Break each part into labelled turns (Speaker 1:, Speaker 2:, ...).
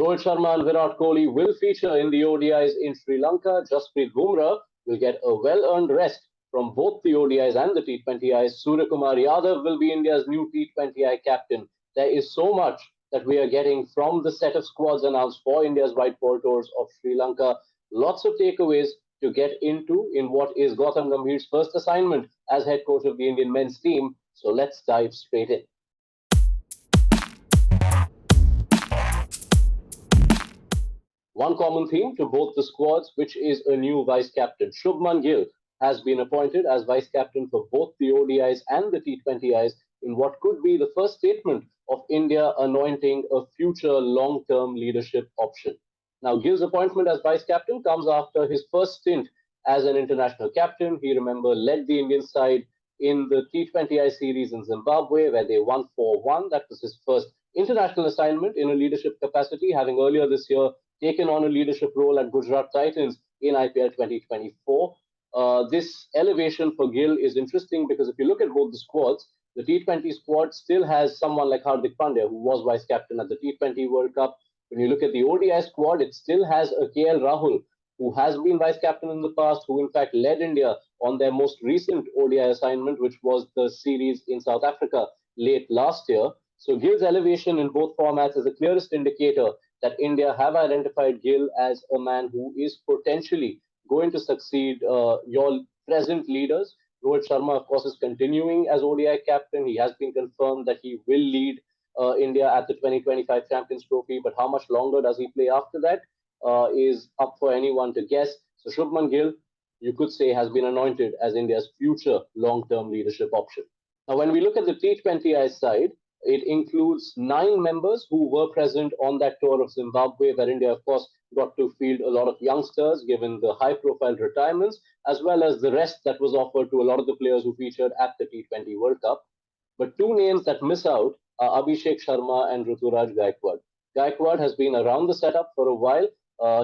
Speaker 1: Rohit Sharma and Virat Kohli will feature in the ODIs in Sri Lanka. Jasprit Bumrah will get a well-earned rest from both the ODIs and the T20Is. Suryakumar Yadav will be India's new T20I captain. There is so much that we are getting from the set of squads announced for India's white ball tours of Sri Lanka. Lots of takeaways to get into in what is Gautam Gambhir's first assignment as head coach of the Indian men's team. So let's dive straight in. One common theme to both the squads, which is a new vice captain. Shubman Gill has been appointed as vice captain for both the ODIs and the T20Is in what could be the first statement of India anointing a future long-term leadership option. Now, Gill's appointment as vice captain comes after his first stint as an international captain. He, remember, led the Indian side in the T20I series in Zimbabwe, where they won 4-1. That was his first international assignment in a leadership capacity, having earlier this year taken on a leadership role at Gujarat Titans in IPL 2024. This elevation for Gill is interesting because if you look at both the squads, the T20 squad still has someone like Hardik Pandya, who was vice captain at the T20 World Cup. When you look at the ODI squad, it still has a KL Rahul, who has been vice captain in the past, who in fact led India on their most recent ODI assignment, which was the series in South Africa late last year. So Gill's elevation in both formats is the clearest indicator that India have identified Gill as a man who is potentially going to succeed your present leaders. Rohit Sharma, of course, is continuing as ODI captain. He has been confirmed that he will lead India at the 2025 Champions Trophy, but how much longer does he play after that is up for anyone to guess. So Shubman Gill, you could say, has been anointed as India's future long-term leadership option. Now, when we look at the T20I side, it includes 9 members who were present on that tour of Zimbabwe, where India, of course, got to field a lot of youngsters, given the high-profile retirements, as well as the rest that was offered to a lot of the players who featured at the T20 World Cup. But 2 names that miss out are Ahishek Sharma and Ruturaj Gaikwad. Gaikwad has been around the setup for a while.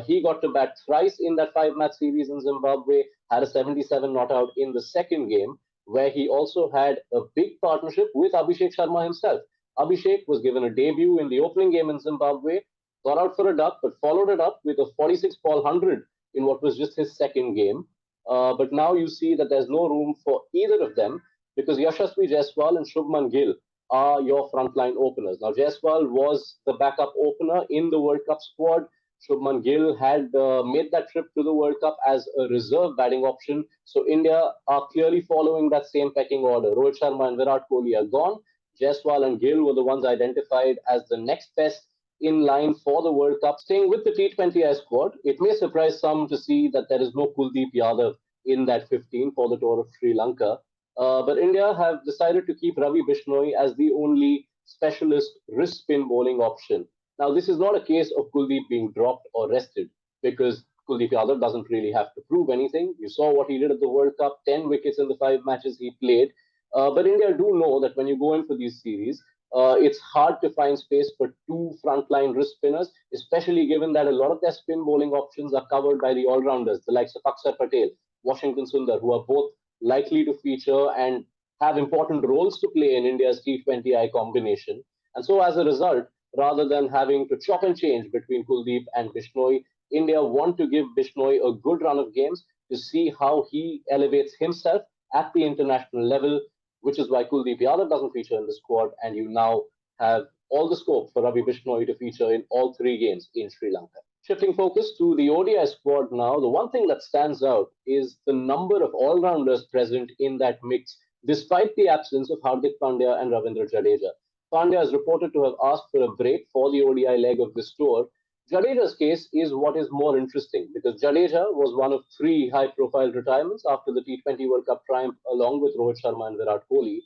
Speaker 1: He got to bat thrice in that 5-match series in Zimbabwe, had a 77 not out in the second game, where he also had a big partnership with Ahishek Sharma himself. Ahishek was given a debut in the opening game in Zimbabwe, got out for a duck, but followed it up with a 46-ball 100 in what was just his second game. But now you see that there's no room for either of them because Yashasvi, Jaiswal and Shubman Gill are your frontline openers. Now, Jaiswal was the backup opener in the World Cup squad. Shubman Gill had made that trip to the World Cup as a reserve batting option. So India are clearly following that same pecking order. Rohit Sharma and Virat Kohli are gone. Jaiswal and Gill were the ones identified as the next best in line for the World Cup. Staying with the T20I squad, it may surprise some to see that there is no Kuldeep Yadav in that 15 for the tour of Sri Lanka. But India have decided to keep Ravi Bishnoi as the only specialist wrist spin bowling option. Now, this is not a case of Kuldeep being dropped or rested because Kuldeep Yadav doesn't really have to prove anything. You saw what he did at the World Cup, 10 wickets in the 5 matches he played. But India do know that when you go in for these series, it's hard to find space for 2 frontline wrist spinners, especially given that a lot of their spin bowling options are covered by the all-rounders, the likes of Axar Patel, Washington Sundar, who are both likely to feature and have important roles to play in India's T20I combination. And so as a result, rather than having to chop and change between Kuldeep and Bishnoi, India want to give Bishnoi a good run of games to see how he elevates himself at the international level, which is why Kuldeep Yadav doesn't feature in the squad, and you now have all the scope for Ravi Bishnoi to feature in all 3 games in Sri Lanka. Shifting focus to the ODI squad now, the one thing that stands out is the number of all-rounders present in that mix, despite the absence of Hardik Pandya and Ravindra Jadeja. Pandya is reported to have asked for a break for the ODI leg of this tour. Jadeja's case is what is more interesting because Jadeja was one of 3 high-profile retirements after the T20 World Cup triumph along with Rohit Sharma and Virat Kohli.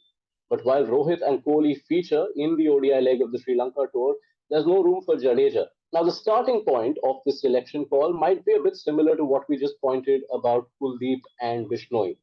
Speaker 1: But while Rohit and Kohli feature in the ODI leg of the Sri Lanka tour, there's no room for Jadeja. Now, the starting point of this selection call might be a bit similar to what we just pointed about Kuldeep and Bishnoi.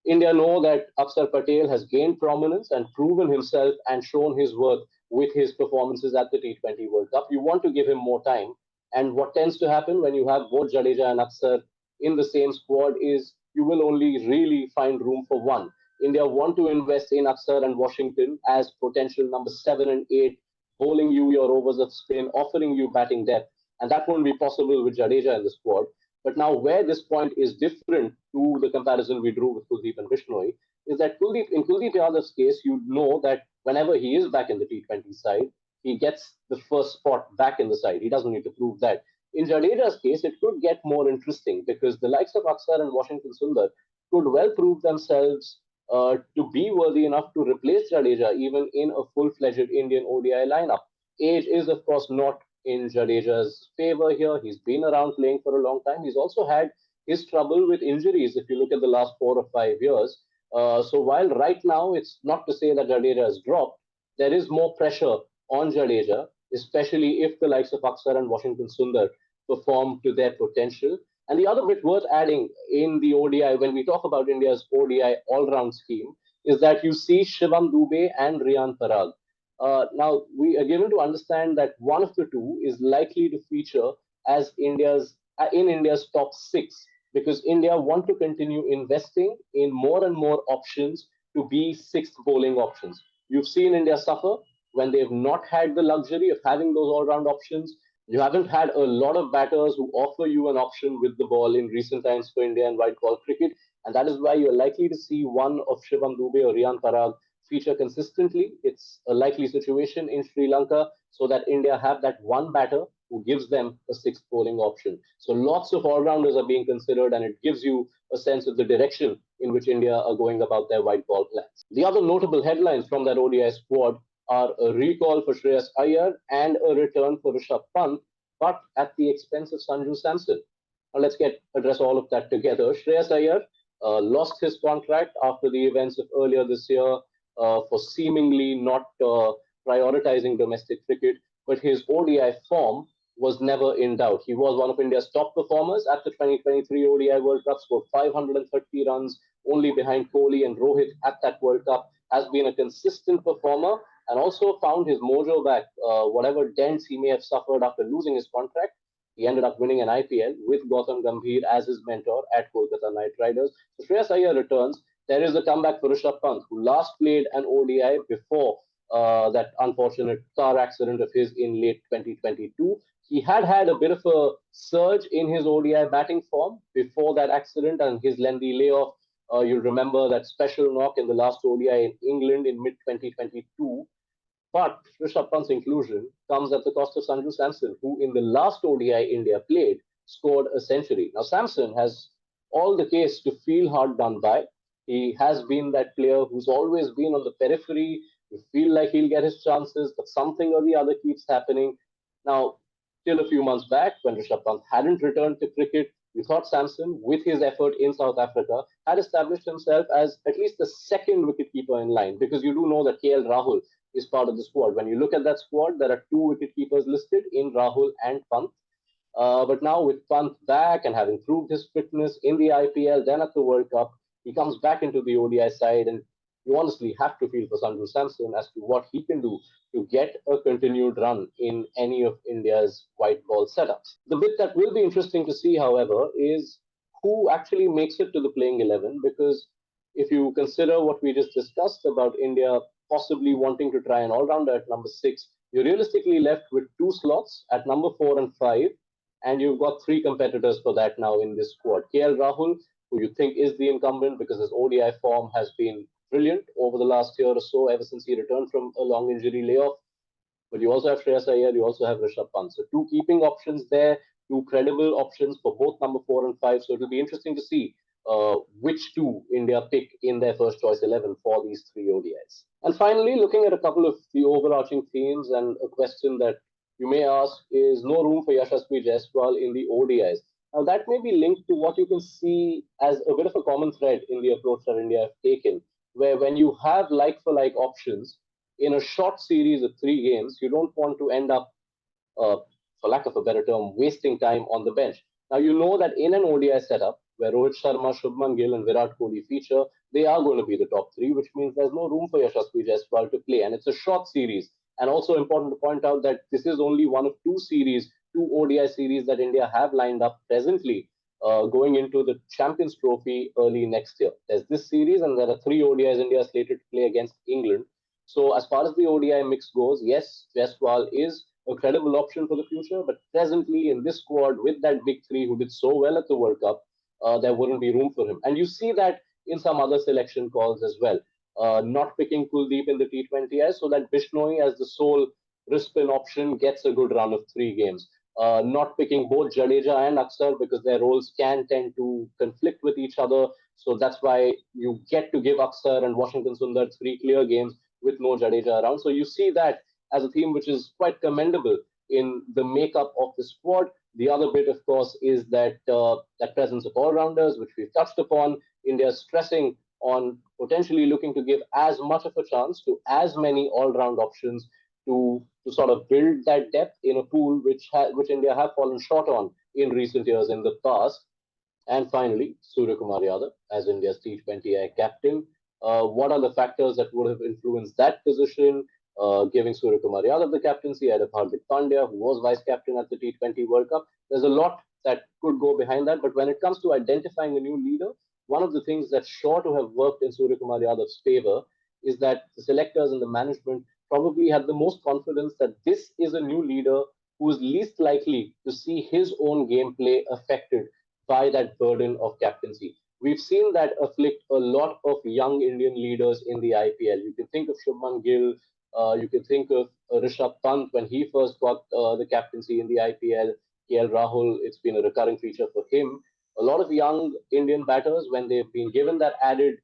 Speaker 1: India know that Axar Patel has gained prominence and proven himself and shown his worth with his performances at the T20 World Cup. You want to give him more time. And what tends to happen when you have both Jadeja and Axar in the same squad is you will only really find room for one. India want to invest in Axar and Washington as potential number 7 and 8, bowling you your overs of spin, offering you batting depth. and that won't be possible with Jadeja in the squad. But now, where this point is different to the comparison we drew with Kuldeep and Bishnoi, is that in Kuldeep Yadav's case, you know that whenever he is back in the T20 side, he gets the first spot back in the side. He doesn't need to prove that. In Jadeja's case, it could get more interesting because the likes of Axar and Washington Sundar could well prove themselves to be worthy enough to replace Jadeja even in a full-fledged Indian ODI lineup. Age is, of course, not in Jadeja's favor here. He's been around playing for a long time. He's also had his trouble with injuries if you look at the last 4 or 5 years. So while right now it's not to say that Jadeja has dropped, there is more pressure on Jadeja, especially if the likes of Axar and Washington Sundar perform to their potential. And the other bit worth adding in the ODI, when we talk about India's ODI all-round scheme, is that you see Shivam Dube and Riyan Parag. Now, we are given to understand that one of the two is likely to feature as India's top six because India want to continue investing in more and more options to be sixth bowling options. You've seen India suffer when they've not had the luxury of having those all-round options. You haven't had a lot of batters who offer you an option with the ball in recent times for India and white ball cricket, and that is why you're likely to see one of Shivam Dube or Riyan Parag feature consistently. It's a likely situation in Sri Lanka so that India have that one batter who gives them a sixth bowling option. So lots of all-rounders are being considered, and it gives you a sense of the direction in which India are going about their white ball plans. The other notable headlines from that ODI squad are a recall for Shreyas Iyer and a return for Rishabh Pant, but at the expense of Sanju Samson. Now let's address all of that together. Shreyas Iyer lost his contract after the events of earlier this year for seemingly not prioritizing domestic cricket, but his ODI form was never in doubt. He was one of India's top performers at the 2023 ODI World Cup, scored 530 runs, only behind Kohli and Rohit at that World Cup, has been a consistent performer and also found his mojo back. Whatever dents he may have suffered after losing his contract, he ended up winning an IPL with Gautam Gambhir as his mentor at Kolkata Knight Riders. So Shreyas Iyer returns. There is a comeback for Rishabh Pant, who last played an ODI before that unfortunate car accident of his in late 2022. He had a bit of a surge in his ODI batting form before that accident and his lengthy layoff. You'll remember that special knock in the last ODI in England in mid 2022. But Rishabh Pant's inclusion comes at the cost of Sanju Samson, who in the last ODI India played scored a century. Now, Samson has all the case to feel hard done by. He has been that player who's always been on the periphery. You feel like he'll get his chances, but something or the other keeps happening. Now, till a few months back, when Rishabh Pant hadn't returned to cricket, we thought Samson, with his effort in South Africa, had established himself as at least the second wicketkeeper in line, because you do know that KL Rahul is part of the squad. When you look at that squad, there are two wicketkeepers listed in Rahul and Pant. But now with Pant back and having proved his fitness in the IPL, then at the World Cup, he comes back into the ODI side, and you honestly have to feel for Sanju Samson as to what he can do to get a continued run in any of India's white ball setups. The bit that will be interesting to see, however, is who actually makes it to the playing 11, because if you consider what we just discussed about India possibly wanting to try an all-rounder at number 6, you're realistically left with two slots at number 4 and 5, and you've got three competitors for that now in this squad. KL Rahul, who you think is the incumbent because his ODI form has been brilliant over the last year or so, ever since he returned from a long injury layoff. But you also have Shreyas Iyer, you also have Rishabh Pant. So two keeping options there, two credible options for both number 4 and 5. So it'll be interesting to see which two India pick in their first choice 11 for these three ODIs. And finally, looking at a couple of the overarching themes, and a question that you may ask is no room for Yashasvi Jaiswal in the ODIs. Now, that may be linked to what you can see as a bit of a common thread in the approach that India have taken, where when you have like-for-like options in a short series of 3 games, you don't want to end up, for lack of a better term, wasting time on the bench. Now, you know that in an ODI setup, where Rohit Sharma, Shubman Gill, and Virat Kohli feature, they are going to be the top three, which means there's no room for Yashasvi Jaiswal to play. And it's a short series. And also important to point out that this is only one of two ODI series that India have lined up presently going into the Champions Trophy early next year. There's this series, and there are 3 ODIs India slated to play against England. So as far as the ODI mix goes, yes, Jaiswal is a credible option for the future. But presently, in this squad, with that big three who did so well at the World Cup, there wouldn't be room for him. And you see that in some other selection calls as well. Not picking Kuldeep in the T20s so that Bishnoi, as the sole wrist spin option, gets a good run of 3 games. Not picking both Jadeja and Axar because their roles can tend to conflict with each other. So that's why you get to give Axar and Washington Sundar 3 clear games with no Jadeja around. So you see that as a theme which is quite commendable in the makeup of the squad. The other bit, of course, is that presence of all-rounders, which we've touched upon. India is stressing on potentially looking to give as much of a chance to as many all-round options to sort of build that depth in a pool which India have fallen short on in recent years in the past. And finally, Suryakumar Yadav as India's T20I captain. What are the factors that would have influenced that position? Giving Suryakumar Yadav the captaincy ahead of Hardik Pandya, who was vice captain at the T20 World Cup. There's a lot that could go behind that. But when it comes to identifying a new leader, one of the things that's sure to have worked in Suryakumar Yadav's favor is that the selectors and the management probably had the most confidence that this is a new leader who is least likely to see his own gameplay affected by that burden of captaincy. We've seen that afflict a lot of young Indian leaders in the IPL. You can think of Shubman Gill, you can think of Rishabh Pant when he first got the captaincy in the IPL, KL Rahul, it's been a recurring feature for him. A lot of young Indian batters, when they've been given that added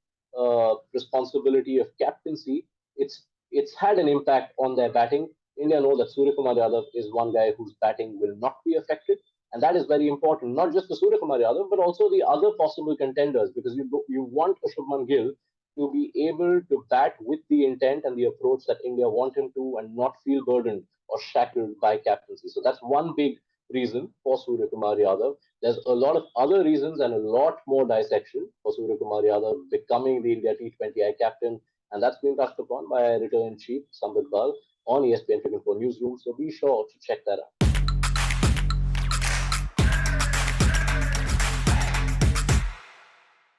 Speaker 1: responsibility of captaincy, it's had an impact on their batting. India know that Suryakumar Yadav is one guy whose batting will not be affected. And that is very important, not just for Suryakumar Yadav, but also the other possible contenders, because you want a Shubman Gill to be able to bat with the intent and the approach that India want him to and not feel burdened or shackled by captaincy. So that's one big reason for Suryakumar Yadav. There's a lot of other reasons and a lot more dissection for Suryakumar Yadav becoming the India T20I captain. And that's been touched upon by editor-in-chief Sambit Bal on ESPN Cricinfo Newsroom. So be sure to check that out.